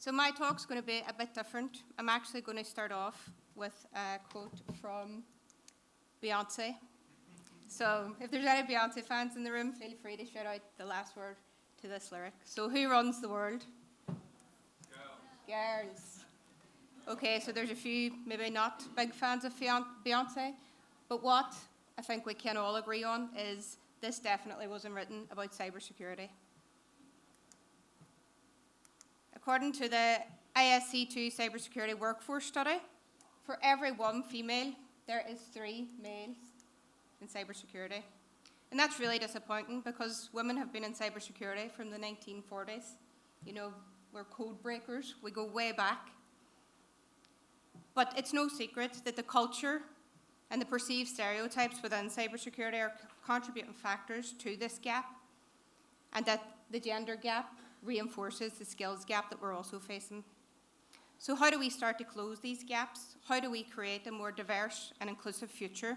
So my talk's going to be a bit different. I'm actually going to start off with a quote from Beyonce. So if there's any Beyonce fans in the room, feel free to shout out the last word to this lyric. So who runs the world? Girls. Okay, so there's a few maybe not big fans of Beyonce, but what I think we can all agree on is this definitely wasn't written about cybersecurity. According to the ISC2 cybersecurity workforce study, for every one female, there is 3 males in cybersecurity. And that's really disappointing because women have been in cybersecurity from the 1940s. You know, we're code breakers, we go way back. But it's no secret that the culture and the perceived stereotypes within cybersecurity are contributing factors to this gap, and that the gender gap reinforces the skills gap that we're also facing. So how do we start to close these gaps? How do we create a more diverse and inclusive future?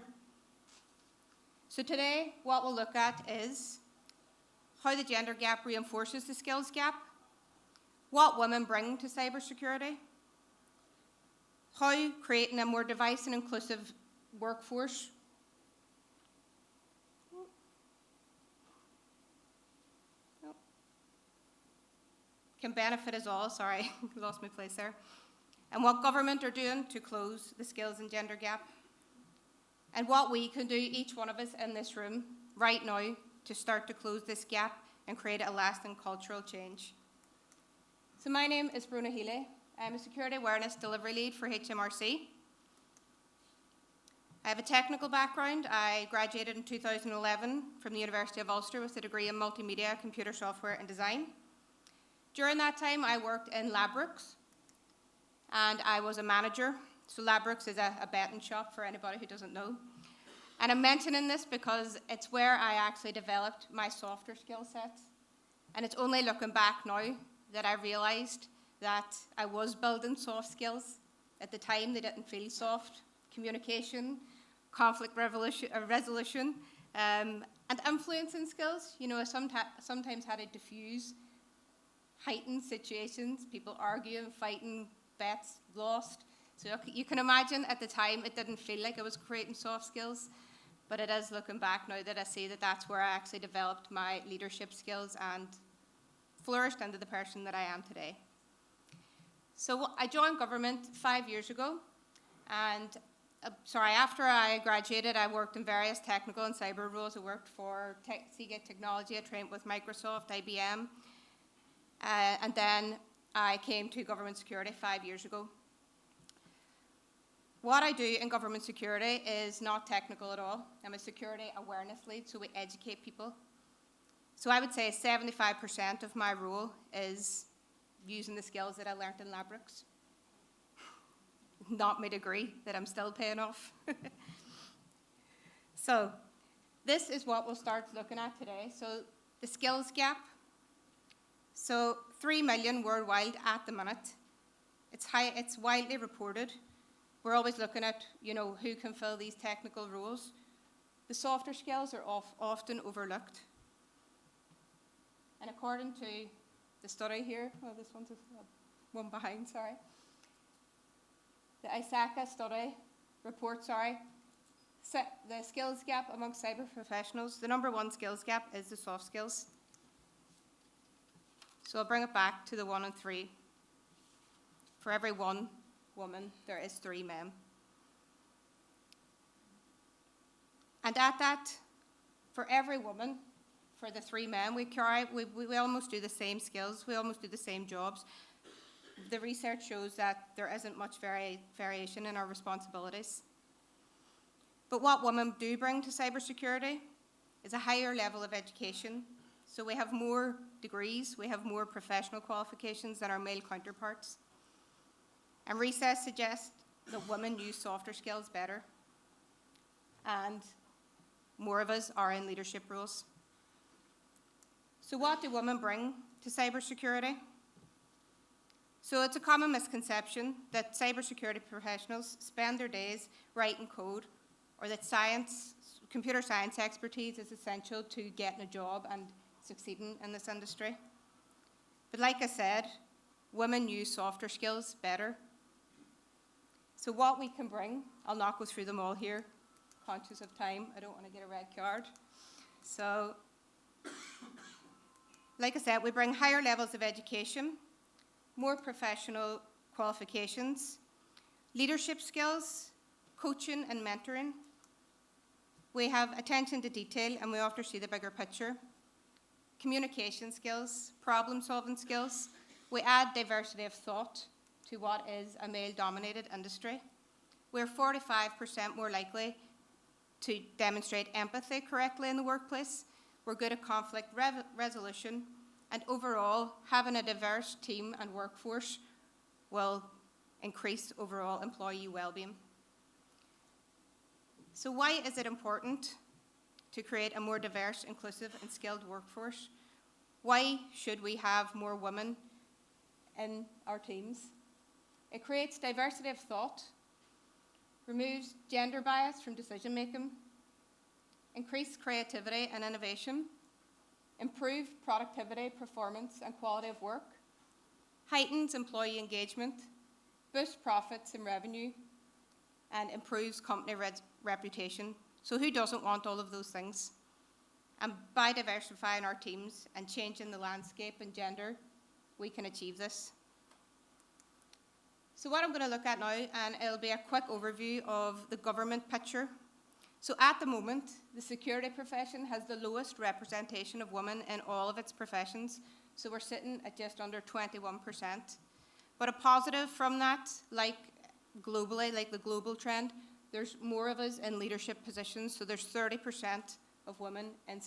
So today, what we'll look at is how the gender gap reinforces the skills gap, what women bring to cybersecurity, how creating a more diverse and inclusive workforce can benefit us all, sorry, lost my place there, and what government are doing to close the skills and gender gap, and what we can do, each one of us in this room, right now, to start to close this gap and create a lasting cultural change. So my name is Bronagh Healey. I'm a Security Awareness Delivery Lead for HMRC. I have a technical background. I graduated in 2011 from the University of Ulster with a degree in Multimedia, Computer Software and Design. During that time, I worked in Labrooks, and I was a manager. So Labrooks is a betting shop for anybody who doesn't know. And I'm mentioning this because it's where I actually developed my softer skill sets. And it's only looking back now that I realised that I was building soft skills. At the time, they didn't feel soft. Communication, conflict resolution, and influencing skills. You know, I sometimes had to diffuse heightened situations, people arguing, fighting, bets lost. So you can imagine at the time it didn't feel like I was creating soft skills, but it is looking back now that I see that that's where I actually developed my leadership skills and flourished into the person that I am today. So I joined government 5 years ago, and after I graduated, I worked in various technical and cyber roles. I worked for Seagate Technology, I trained with Microsoft, IBM, and then I came to government security 5 years ago. What I do in government security is not technical at all. I'm a security awareness lead, so we educate people. So I would say 75% of my role is using the skills that I learned in Labrooks. Not my degree that I'm still paying off. So this is what we'll start looking at today. So the skills gap. So 3 million worldwide at the minute. It's widely reported. We're always looking at, you know, who can fill these technical roles. The softer skills are often overlooked. And according to the study here, this one's one behind, sorry. The ISACA study report, the skills gap amongst cyber professionals. The number 1 skills gap is the soft skills. So I'll bring it back to the 1 and 3. For every 1 woman, there is 3 men. And at that, for every woman, for the 3 men, we almost do the same skills, we almost do the same jobs. The research shows that there isn't much variation in our responsibilities. But what women do bring to cybersecurity is a higher level of education. So we have more degrees, we have more professional qualifications than our male counterparts. And research suggests that women use softer skills better, and more of us are in leadership roles. So what do women bring to cybersecurity? So it's a common misconception that cybersecurity professionals spend their days writing code, or that computer science expertise is essential to getting a job and succeeding in this industry. But like I said, women use softer skills better. So what we can bring, I'll not go through them all here, conscious of time, I don't want to get a red card. So, like I said, we bring higher levels of education, more professional qualifications, leadership skills, coaching and mentoring. We have attention to detail, and we often see the bigger picture. Communication skills, problem-solving skills. We add diversity of thought to what is a male-dominated industry. We're 45% more likely to demonstrate empathy correctly in the workplace. We're good at conflict resolution, and overall, having a diverse team and workforce will increase overall employee well-being. So why is it important to create a more diverse, inclusive, and skilled workforce? Why should we have more women in our teams? It creates diversity of thought, removes gender bias from decision-making, increased creativity and innovation, improved productivity, performance, and quality of work, heightens employee engagement, boosts profits and revenue, and improves company reputation. So who doesn't want all of those things? And by diversifying our teams and changing the landscape in gender, we can achieve this. So what I'm going to look at now, and it'll be a quick overview of the government picture. So at the moment, the security profession has the lowest representation of women in all of its professions. So we're sitting at just under 21%. But a positive from that, like globally, like the global trend, there's more of us in leadership positions. So there's 30% of women in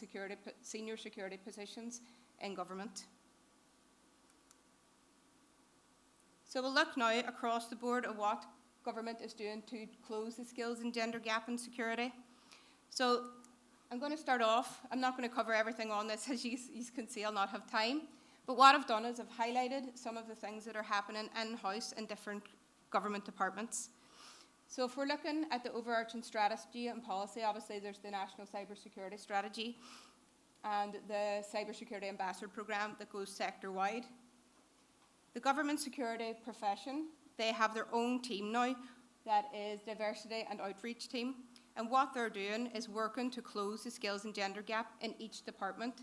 senior security positions in government. So we'll look now across the board at what government is doing to close the skills and gender gap in security. So I'm going to start off. I'm not going to cover everything on this, as you can see, I'll not have time. But what I've done is I've highlighted some of the things that are happening in-house in different government departments. So if we're looking at the overarching strategy and policy, obviously there's the National Cybersecurity Strategy and the Cybersecurity Ambassador Programme that goes sector-wide. The government security profession, they have their own team now that is diversity and outreach team. And what they're doing is working to close the skills and gender gap in each department.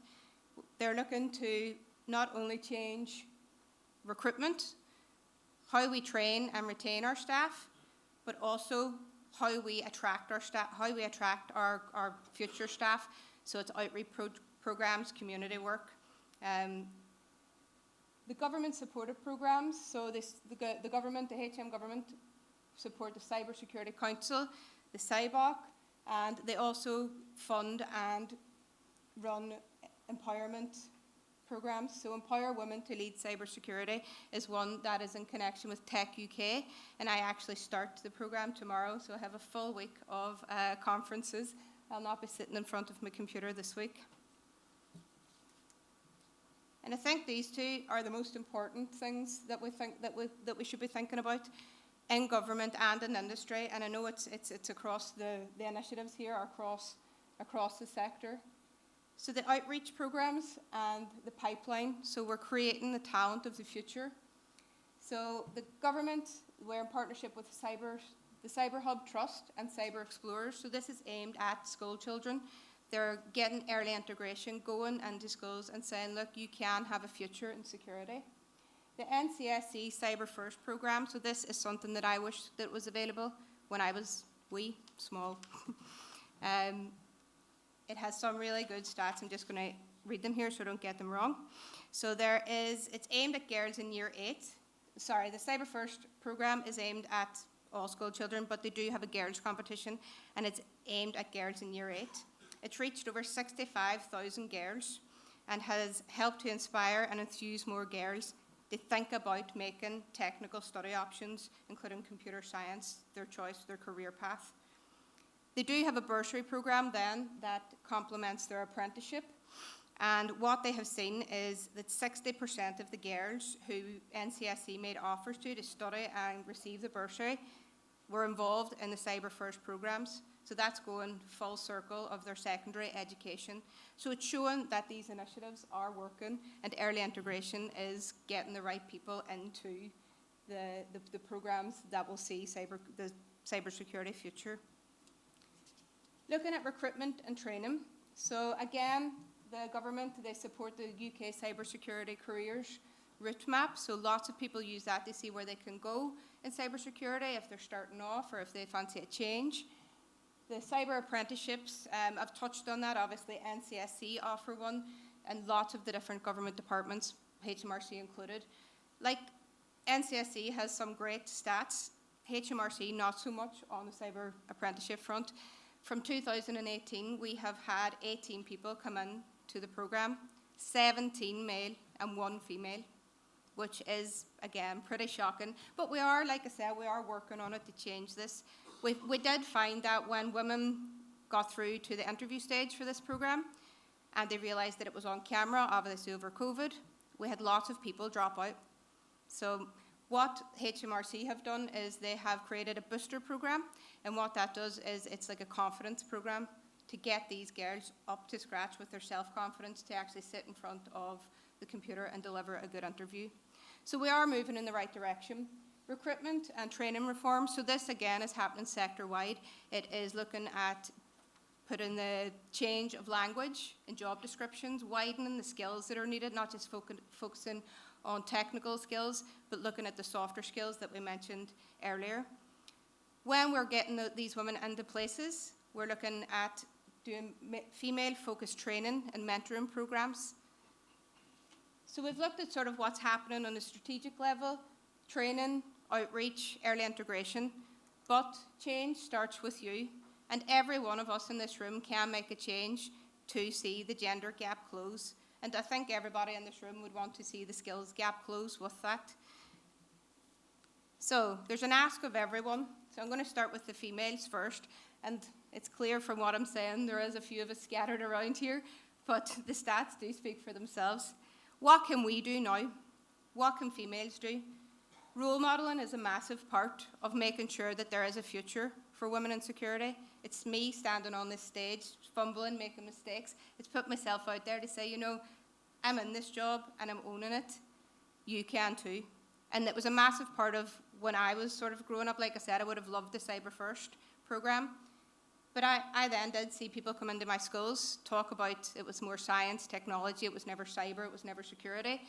They're looking to not only change recruitment, how we train and retain our staff, but also how we attract our staff, how we attract our future staff. So it's outreach programs, community work. The government supported programs, so the government, the HM government, support the Cyber Security Council, the CybOC, and they also fund and run empowerment programs. So Empower Women to Lead Cybersecurity is one that is in connection with Tech UK, and I actually start the program tomorrow, so I have a full week of conferences. I'll not be sitting in front of my computer this week. And I think these two are the most important things that we think that we should be thinking about in government and in industry. And I know it's across the initiatives here across the sector. So the outreach programs and the pipeline. So we're creating the talent of the future. So the government, we're in partnership with the Cyber Hub Trust and Cyber Explorers. So this is aimed at school children. They're getting early integration going into schools and saying, look, you can have a future in security. The NCSE Cyber First program, so this is something that I wish that was available when I was small. It has some really good stats. I'm just going to read them here so I don't get them wrong. So it's aimed at girls in year 8. Sorry, the Cyber First program is aimed at all school children, but they do have a girls competition, and it's aimed at girls in year 8. It's reached over 65,000 girls and has helped to inspire and enthuse more girls to think about making technical study options, including computer science, their choice, their career path. They do have a bursary program then that complements their apprenticeship. And what they have seen is that 60% of the girls who NCSE made offers to study and receive the bursary were involved in the Cyber First programs. So that's going full circle of their secondary education. So it's showing that these initiatives are working and early integration is getting the right people into the programs that will see the cybersecurity future. Looking at recruitment and training. So again, the government, they support the UK cybersecurity careers route map. So lots of people use that to see where they can go in cybersecurity if they're starting off or if they fancy a change. The cyber apprenticeships, I've touched on that. Obviously, NCSC offer one, and lots of the different government departments, HMRC included. Like, NCSC has some great stats. HMRC, not so much on the cyber apprenticeship front. From 2018, we have had 18 people come in to the programme, 17 male and 1 female, which is, again, pretty shocking. But we are, like I said, we are working on it to change this. We did find that when women got through to the interview stage for this programme and they realised that it was on camera, obviously over COVID, we had lots of people drop out. So what HMRC have done is they have created a booster programme, and what that does is it's like a confidence programme to get these girls up to scratch with their self-confidence to actually sit in front of the computer and deliver a good interview. So we are moving in the right direction. Recruitment and training reform. So this, again, is happening sector-wide. It is looking at putting the change of language in job descriptions, widening the skills that are needed, not just focusing on technical skills, but looking at the softer skills that we mentioned earlier. When we're getting these women into places, we're looking at doing female-focused training and mentoring programs. So we've looked at sort of what's happening on a strategic level, training, outreach, early integration, but change starts with you, and every one of us in this room can make a change to see the gender gap close, and I think everybody in this room would want to see the skills gap close with that. So there's an ask of everyone, so I'm going to start with the females first, and it's clear from what I'm saying, there is a few of us scattered around here, but the stats do speak for themselves. What can we do now? What can females do? Role modelling is a massive part of making sure that there is a future for women in security. It's me standing on this stage, fumbling, making mistakes. It's put myself out there to say, you know, I'm in this job and I'm owning it. You can too. And it was a massive part of when I was sort of growing up. Like I said, I would have loved the Cyber First programme. But I then did see people come into my schools, talk about it was more science, technology, it was never cyber, it was never security.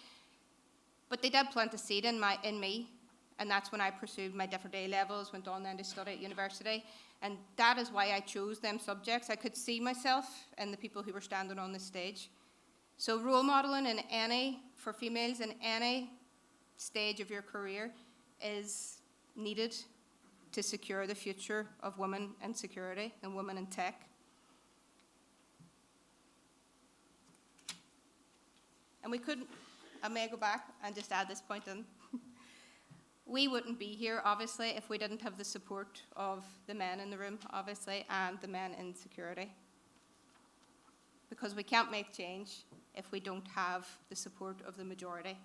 But they did plant a seed in me, and that's when I pursued my different A levels, went on then to study at university, and that is why I chose them subjects. I could see myself in the people who were standing on the stage. So role modelling for females in any stage of your career is needed to secure the future of women in security and women in tech. And I may go back and just add this point in. We wouldn't be here, obviously, if we didn't have the support of the men in the room, obviously, and the men in security. Because we can't make change if we don't have the support of the majority.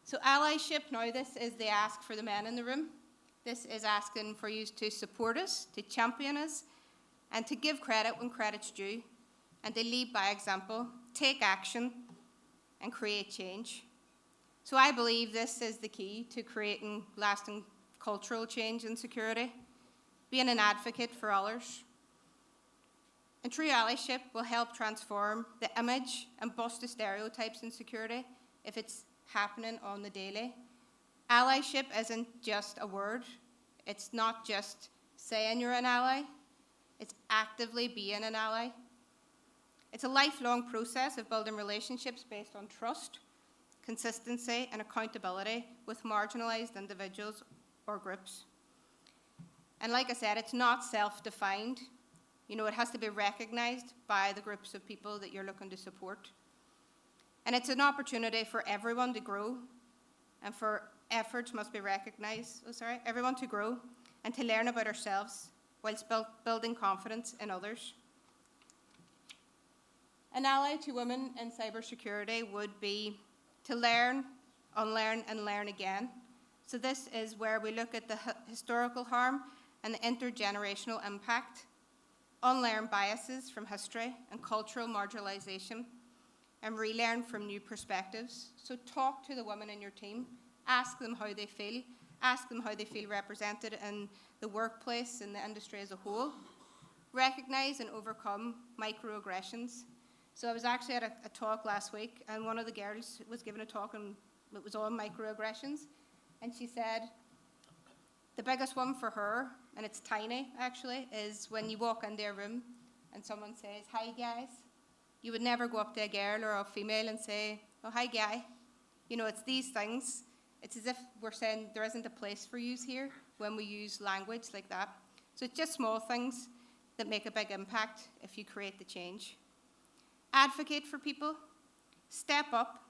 So allyship, now this is the ask for the men in the room. This is asking for you to support us, to champion us, and to give credit when credit's due, and to lead by example, take action, and create change. So I believe this is the key to creating lasting cultural change in security, being an advocate for others. And true allyship will help transform the image and bust the stereotypes in security if it's happening on the daily. Allyship isn't just a word. It's not just saying you're an ally. It's actively being an ally. It's a lifelong process of building relationships based on trust, consistency, and accountability with marginalised individuals or groups. And like I said, it's not self-defined. You know, it has to be recognised by the groups of people that you're looking to support. And it's an opportunity for everyone to grow, and for efforts must be recognised, everyone to grow and to learn about ourselves whilst building confidence in others. An ally to women in cybersecurity would be to learn, unlearn, and learn again. So this is where we look at the historical harm and the intergenerational impact, unlearn biases from history and cultural marginalisation, and relearn from new perspectives. So talk to the women in your team, ask them how they feel, ask them how they feel represented in the workplace and the industry as a whole. Recognise and overcome microaggressions. So I was actually at a talk last week, and one of the girls was giving a talk, and it was on microaggressions, and she said the biggest one for her, and it's tiny actually, is when you walk into a room and someone says, "Hi guys." You would never go up to a girl or a female and say, "Oh, hi guy." You know, it's these things. It's as if we're saying there isn't a place for yous here when we use language like that. So it's just small things that make a big impact if you create the change. Advocate for people. Step up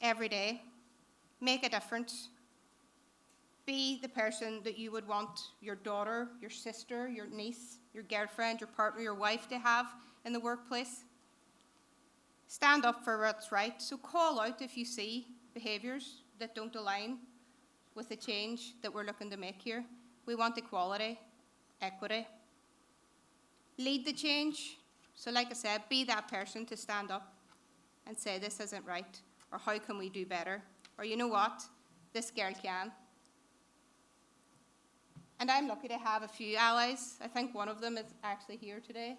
every day. Make a difference. Be the person that you would want your daughter, your sister, your niece, your girlfriend, your partner, your wife to have in the workplace. Stand up for what's right. So call out if you see behaviours that don't align with the change that we're looking to make here. We want equality, equity. Lead the change. So like I said, be that person to stand up and say this isn't right, or how can we do better, or you know what, this girl can. And I'm lucky to have a few allies. I think one of them is actually here today.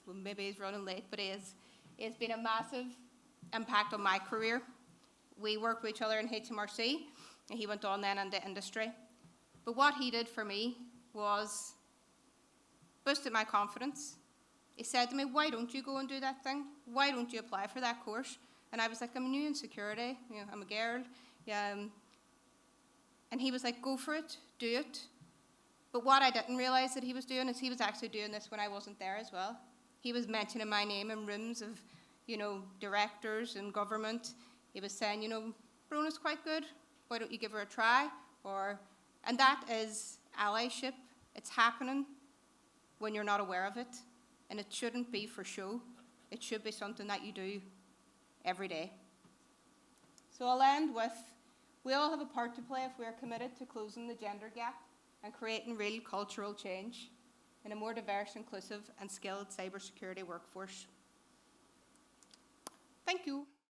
Well, maybe he's running late, but it's been a massive impact on my career. We worked with each other in HMRC, and he went on then into industry. But what he did for me was boosted my confidence. He said to me, "Why don't you go and do that thing? Why don't you apply for that course?" And I was like, "I'm new in security. You know, I'm a girl." And he was like, "Go for it, do it." But what I didn't realise that he was doing is he was actually doing this when I wasn't there as well. He was mentioning my name in rooms of, directors and government. He was saying, "Bronagh's quite good. Why don't you give her a try?" And that is allyship. It's happening when you're not aware of it. And it shouldn't be for show. It should be something that you do every day. So I'll end with, we all have a part to play if we're committed to closing the gender gap and creating real cultural change in a more diverse, inclusive, and skilled cybersecurity workforce. Thank you.